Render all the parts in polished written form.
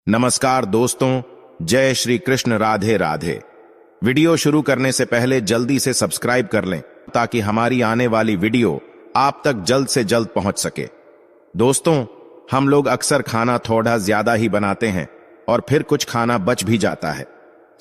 नमस्कार दोस्तों, जय श्री कृष्ण, राधे राधे। वीडियो शुरू करने से पहले जल्दी से सब्सक्राइब कर लें ताकि हमारी आने वाली वीडियो आप तक जल्द से जल्द पहुंच सके। दोस्तों, हम लोग अक्सर खाना थोड़ा ज्यादा ही बनाते हैं और फिर कुछ खाना बच भी जाता है।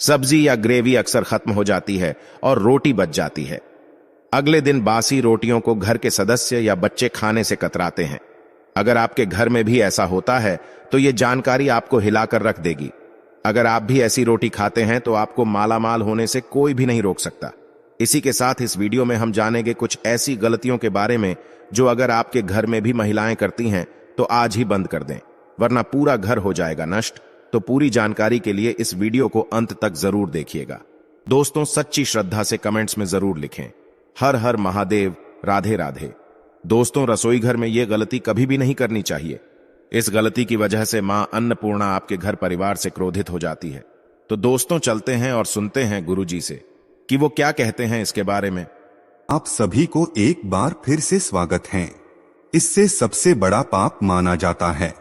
सब्जी या ग्रेवी अक्सर खत्म हो जाती है और रोटी बच जाती है। अगले दिन बासी रोटियों को घर के सदस्य या बच्चे खाने से कतराते हैं। अगर आपके घर में भी ऐसा होता है तो ये जानकारी आपको हिलाकर रख देगी। अगर आप भी ऐसी रोटी खाते हैं तो आपको मालामाल होने से कोई भी नहीं रोक सकता। इसी के साथ इस वीडियो में हम जानेंगे कुछ ऐसी गलतियों के बारे में जो अगर आपके घर में भी महिलाएं करती हैं तो आज ही बंद कर दें, वरना पूरा घर हो जाएगा नष्ट। तो पूरी जानकारी के लिए इस वीडियो को अंत तक जरूर देखिएगा। दोस्तों, सच्ची श्रद्धा से कमेंट्स में जरूर लिखें, हर हर महादेव, राधे राधे। दोस्तों, रसोई घर में यह गलती कभी भी नहीं करनी चाहिए। इस गलती की वजह से मां अन्नपूर्णा आपके घर परिवार से क्रोधित हो जाती है। तो दोस्तों, चलते हैं और सुनते हैं गुरुजी से कि वो क्या कहते हैं इसके बारे में। आप सभी को एक बार फिर से स्वागत है। इससे सबसे बड़ा पाप माना जाता है।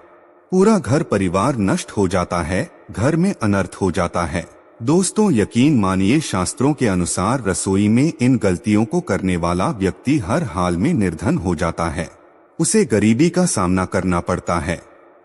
पूरा घर परिवार नष्ट हो जाता है, घर में अनर्थ हो जाता है। दोस्तों, यकीन मानिए, शास्त्रों के अनुसार रसोई में इन गलतियों को करने वाला व्यक्ति हर हाल में निर्धन हो जाता है। उसे गरीबी का सामना करना पड़ता है।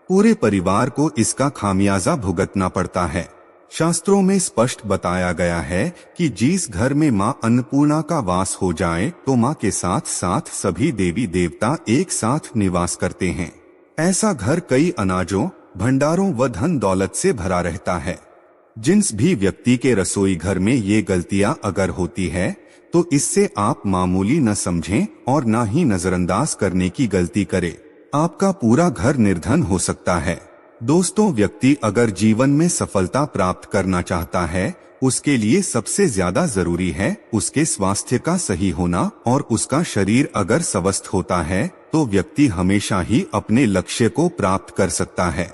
पूरे परिवार को इसका खामियाजा भुगतना पड़ता है। शास्त्रों में स्पष्ट बताया गया है कि जिस घर में मां अन्नपूर्णा का वास हो जाए तो मां के साथ साथ सभी देवी देवता एक साथ निवास करते हैं। ऐसा घर कई अनाजों, भंडारों व धन दौलत से भरा रहता है। जिस भी व्यक्ति के रसोई घर में ये गलतियां अगर होती है तो इससे आप मामूली न समझें और न ही नजरअंदाज करने की गलती करें। आपका पूरा घर निर्धन हो सकता है। दोस्तों, व्यक्ति अगर जीवन में सफलता प्राप्त करना चाहता है, उसके लिए सबसे ज्यादा जरूरी है उसके स्वास्थ्य का सही होना, और उसका शरीर अगर स्वस्थ होता है तो व्यक्ति हमेशा ही अपने लक्ष्य को प्राप्त कर सकता है।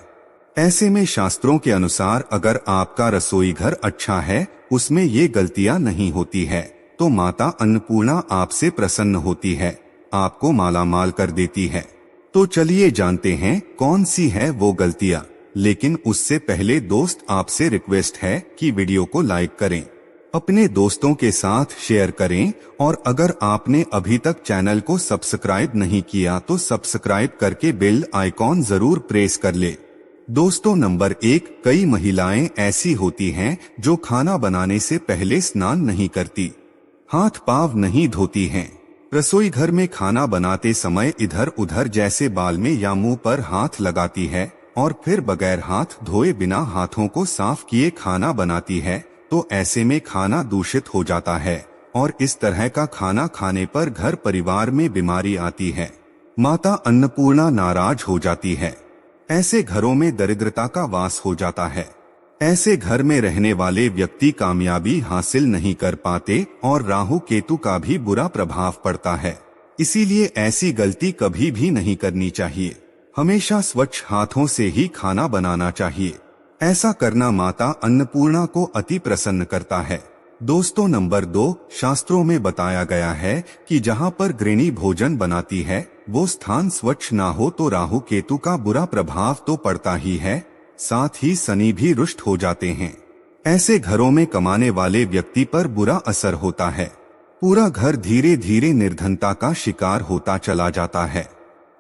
ऐसे में शास्त्रों के अनुसार अगर आपका रसोई घर अच्छा है, उसमें ये गलतियां नहीं होती है, तो माता अन्नपूर्णा आपसे प्रसन्न होती है, आपको मालामाल कर देती है। तो चलिए जानते हैं कौन सी है वो गलतियां। लेकिन उससे पहले दोस्त, आपसे रिक्वेस्ट है कि वीडियो को लाइक करें, अपने दोस्तों के साथ शेयर करें, और अगर आपने अभी तक चैनल को सब्सक्राइब नहीं किया तो सब्सक्राइब करके बेल आइकॉन जरूर प्रेस कर ले। दोस्तों, नंबर 1, कई महिलाएं ऐसी होती हैं जो खाना बनाने से पहले स्नान नहीं करती, हाथ पांव नहीं धोती हैं। रसोई घर में खाना बनाते समय इधर उधर जैसे बाल में या मुंह पर हाथ लगाती है और फिर बगैर हाथ धोए बिना हाथों को साफ किए खाना बनाती है। तो ऐसे में खाना दूषित हो जाता है और इस तरह का खाना खाने पर घर परिवार में बीमारी आती है। माता अन्नपूर्णा नाराज हो जाती है। ऐसे घरों में दरिद्रता का वास हो जाता है। ऐसे घर में रहने वाले व्यक्ति कामयाबी हासिल नहीं कर पाते और राहु केतु का भी बुरा प्रभाव पड़ता है। इसीलिए ऐसी गलती कभी भी नहीं करनी चाहिए। हमेशा स्वच्छ हाथों से ही खाना बनाना चाहिए। ऐसा करना माता अन्नपूर्णा को अति प्रसन्न करता है। दोस्तों, नंबर 2, शास्त्रों में बताया गया है कि जहाँ पर गृहिणी भोजन बनाती है वो स्थान स्वच्छ ना हो तो राहु केतु का बुरा प्रभाव तो पड़ता ही है, साथ ही शनि भी रुष्ट हो जाते हैं। ऐसे घरों में कमाने वाले व्यक्ति पर बुरा असर होता है। पूरा घर धीरे धीरे निर्धनता का शिकार होता चला जाता है।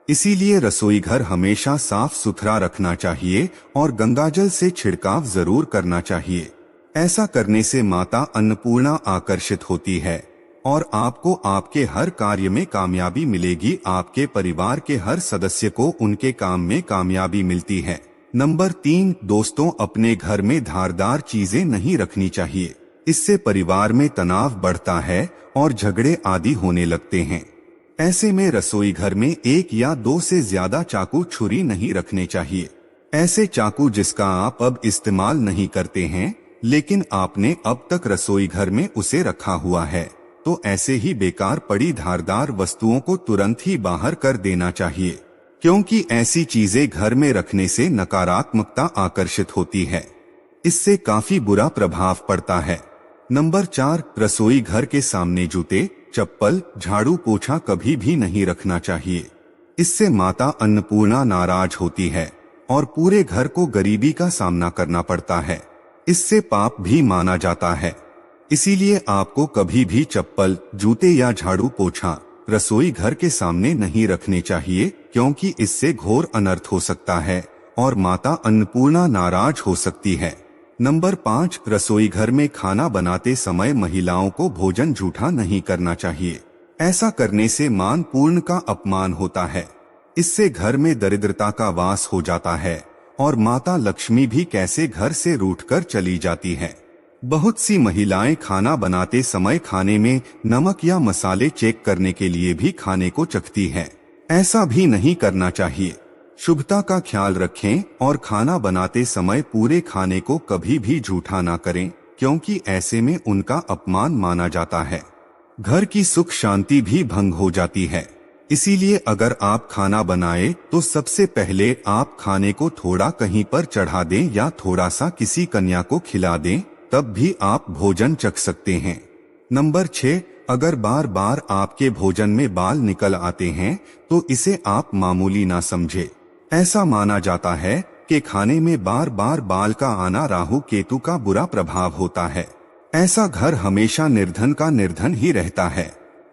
इसीलिए रसोई घर हमेशा साफ सुथरा रखना चाहिए और गंगाजल से छिड़काव जरूर करना चाहिए। ऐसा करने से माता अन्नपूर्णा आकर्षित होती है और आपको आपके हर कार्य में कामयाबी मिलेगी। आपके परिवार के हर सदस्य को उनके काम में कामयाबी मिलती है। नंबर 3, दोस्तों, अपने घर में धारदार चीजें नहीं रखनी चाहिए। इससे परिवार में तनाव बढ़ता है और झगड़े आदि होने लगते हैं। ऐसे में रसोई घर में 1 या 2 से ज्यादा चाकू छुरी नहीं रखने चाहिए। ऐसे चाकू जिसका आप अब इस्तेमाल नहीं करते हैं लेकिन आपने अब तक रसोई घर में उसे रखा हुआ है, तो ऐसे ही बेकार पड़ी धारदार वस्तुओं को तुरंत ही बाहर कर देना चाहिए, क्योंकि ऐसी चीजें घर में रखने से नकारात्मकता आकर्षित होती है। इससे काफी बुरा प्रभाव पड़ता है। नंबर 4, रसोई घर के सामने जूते, चप्पल, झाड़ू पोछा कभी भी नहीं रखना चाहिए। इससे माता अन्नपूर्णा नाराज होती है और पूरे घर को गरीबी का सामना करना पड़ता है। इससे पाप भी माना जाता है। इसीलिए आपको कभी भी चप्पल, जूते या झाड़ू पोछा रसोई घर के सामने नहीं रखने चाहिए, क्योंकि इससे घोर अनर्थ हो सकता है और माता अन्नपूर्णा नाराज हो सकती है। नंबर 5, रसोई घर में खाना बनाते समय महिलाओं को भोजन जूठा नहीं करना चाहिए। ऐसा करने से मान पूर्ण का अपमान होता है। इससे घर में दरिद्रता का वास हो जाता है और माता लक्ष्मी भी कैसे घर से रूठकर चली जाती है। बहुत सी महिलाएं खाना बनाते समय खाने में नमक या मसाले चेक करने के लिए भी खाने को चखती हैं। ऐसा भी नहीं करना चाहिए। शुभता का ख्याल रखें और खाना बनाते समय पूरे खाने को कभी भी जूठा ना करें, क्योंकि ऐसे में उनका अपमान माना जाता है। घर की सुख शांति भी भंग हो जाती है। इसीलिए अगर आप खाना बनाए तो सबसे पहले आप खाने को थोड़ा कहीं पर चढ़ा दें या थोड़ा सा किसी कन्या को खिला दें, तब भी आप भोजन चख सकते हैं। नंबर 6, अगर बार बार आपके भोजन में बाल निकल आते हैं तो इसे आप मामूली ना समझे। ऐसा माना जाता है कि खाने में बार बार बाल का आना राहु केतु का बुरा प्रभाव होता है। ऐसा घर हमेशा निर्धन का निर्धन ही रहता है।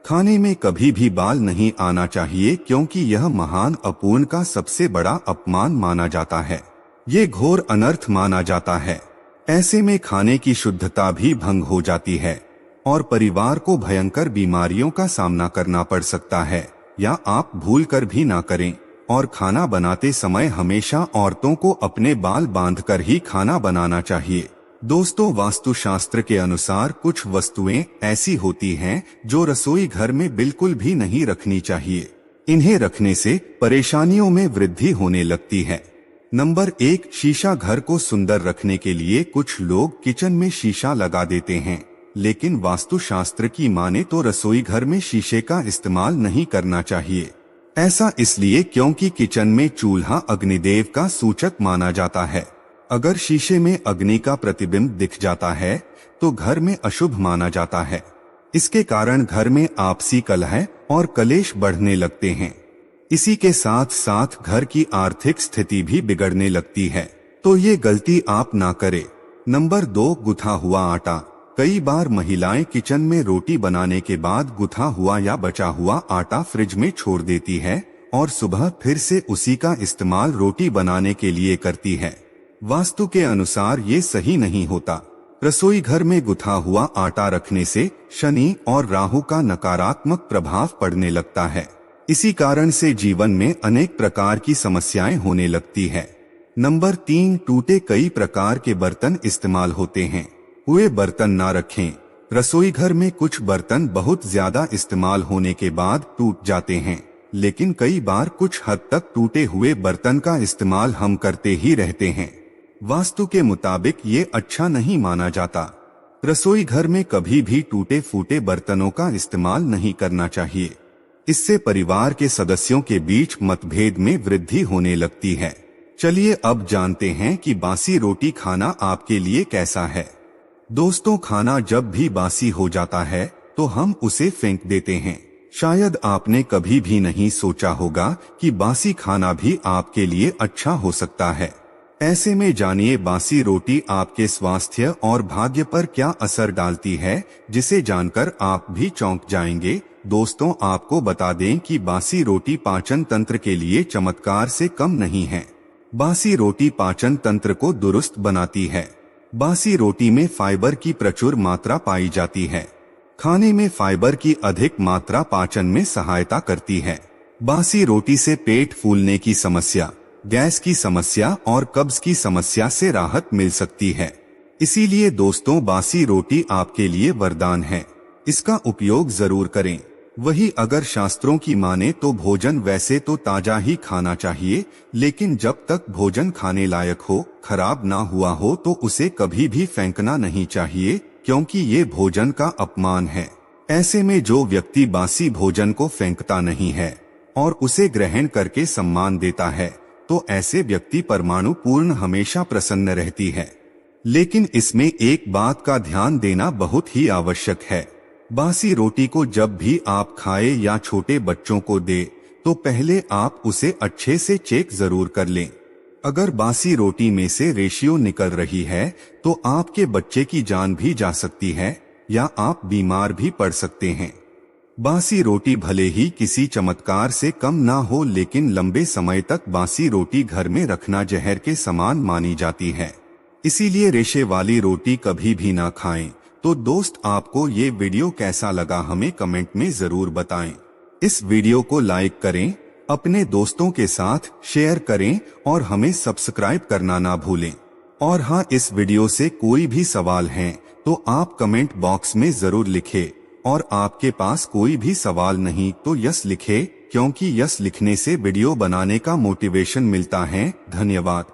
खाने में कभी भी बाल नहीं आना चाहिए, क्योंकि यह महान अपूर्ण का सबसे बड़ा अपमान माना जाता है। ये घोर अनर्थ माना जाता है। ऐसे में खाने की शुद्धता भी भंग हो जाती है और परिवार को भयंकर बीमारियों का सामना करना पड़ सकता है, या आप भूल कर भी ना करें। और खाना बनाते समय हमेशा औरतों को अपने बाल बांधकर ही खाना बनाना चाहिए। दोस्तों, वास्तुशास्त्र के अनुसार कुछ वस्तुएं ऐसी होती हैं जो रसोई घर में बिल्कुल भी नहीं रखनी चाहिए। इन्हें रखने से परेशानियों में वृद्धि होने लगती है। नंबर 1, शीशा। घर को सुंदर रखने के लिए कुछ लोग किचन में शीशा लगा देते हैं, लेकिन वास्तुशास्त्र की माने तो रसोई घर में शीशे का इस्तेमाल नहीं करना चाहिए। ऐसा इसलिए क्योंकि किचन में चूल्हा अग्निदेव का सूचक माना जाता है। अगर शीशे में अग्नि का प्रतिबिंब दिख जाता है तो घर में अशुभ माना जाता है। इसके कारण घर में आपसी कलह और कलेश बढ़ने लगते हैं। इसी के साथ साथ घर की आर्थिक स्थिति भी बिगड़ने लगती है, तो ये गलती आप ना करें। नंबर 2, गुथा हुआ आटा। कई बार महिलाएं किचन में रोटी बनाने के बाद गुथा हुआ या बचा हुआ आटा फ्रिज में छोड़ देती है और सुबह फिर से उसी का इस्तेमाल रोटी बनाने के लिए करती है। वास्तु के अनुसार ये सही नहीं होता। रसोई घर में गुथा हुआ आटा रखने से शनि और राहु का नकारात्मक प्रभाव पड़ने लगता है। इसी कारण से जीवन में अनेक प्रकार की समस्याएं होने लगती है। नंबर 3, टूटे कई प्रकार के बर्तन इस्तेमाल होते हैं। हुए बर्तन ना रखें। रसोई घर में कुछ बर्तन बहुत ज्यादा इस्तेमाल होने के बाद टूट जाते हैं, लेकिन कई बार कुछ हद तक टूटे हुए बर्तन का इस्तेमाल हम करते ही रहते हैं। वास्तु के मुताबिक ये अच्छा नहीं माना जाता। रसोई घर में कभी भी टूटे फूटे बर्तनों का इस्तेमाल नहीं करना चाहिए। इससे परिवार के सदस्यों के बीच मतभेद में वृद्धि होने लगती है। चलिए अब जानते हैं कि बासी रोटी खाना आपके लिए कैसा है। दोस्तों, खाना जब भी बासी हो जाता है तो हम उसे फेंक देते हैं। शायद आपने कभी भी नहीं सोचा होगा कि बासी खाना भी आपके लिए अच्छा हो सकता है। ऐसे में जानिए बासी रोटी आपके स्वास्थ्य और भाग्य पर क्या असर डालती है, जिसे जानकर आप भी चौंक जाएंगे। दोस्तों, आपको बता दें कि बासी रोटी पाचन तंत्र के लिए चमत्कार से कम नहीं है। बासी रोटी पाचन तंत्र को दुरुस्त बनाती है। बासी रोटी में फाइबर की प्रचुर मात्रा पाई जाती है। खाने में फाइबर की अधिक मात्रा पाचन में सहायता करती है। बासी रोटी से पेट फूलने की समस्या, गैस की समस्या और कब्ज की समस्या से राहत मिल सकती है। इसीलिए दोस्तों, बासी रोटी आपके लिए वरदान है। इसका उपयोग जरूर करें। वही अगर शास्त्रों की माने तो भोजन वैसे तो ताजा ही खाना चाहिए, लेकिन जब तक भोजन खाने लायक हो, खराब ना हुआ हो तो उसे कभी भी फेंकना नहीं चाहिए, क्योंकि ये भोजन का अपमान है। ऐसे में जो व्यक्ति बासी भोजन को फेंकता नहीं है और उसे ग्रहण करके सम्मान देता है, तो ऐसे व्यक्ति परमाणु पूर्ण हमेशा प्रसन्न रहती है। लेकिन इसमें एक बात का ध्यान देना बहुत ही आवश्यक है। बासी रोटी को जब भी आप खाए या छोटे बच्चों को दे तो पहले आप उसे अच्छे से चेक जरूर कर लें। अगर बासी रोटी में से रेशियो निकल रही है तो आपके बच्चे की जान भी जा सकती है या आप बीमार भी पड़ सकते हैं। बासी रोटी भले ही किसी चमत्कार से कम ना हो, लेकिन लंबे समय तक बासी रोटी घर में रखना जहर के समान मानी जाती है। इसीलिए रेशे वाली रोटी कभी भी ना खाएं। तो दोस्त, आपको ये वीडियो कैसा लगा हमें कमेंट में जरूर बताएं। इस वीडियो को लाइक करें, अपने दोस्तों के साथ शेयर करें और हमें सब्सक्राइब करना ना भूलें। और हाँ, इस वीडियो से कोई भी सवाल है तो आप कमेंट बॉक्स में जरूर लिखें, और आपके पास कोई भी सवाल नहीं तो यस लिखें, क्योंकि यस लिखने से वीडियो बनाने का मोटिवेशन मिलता है। धन्यवाद।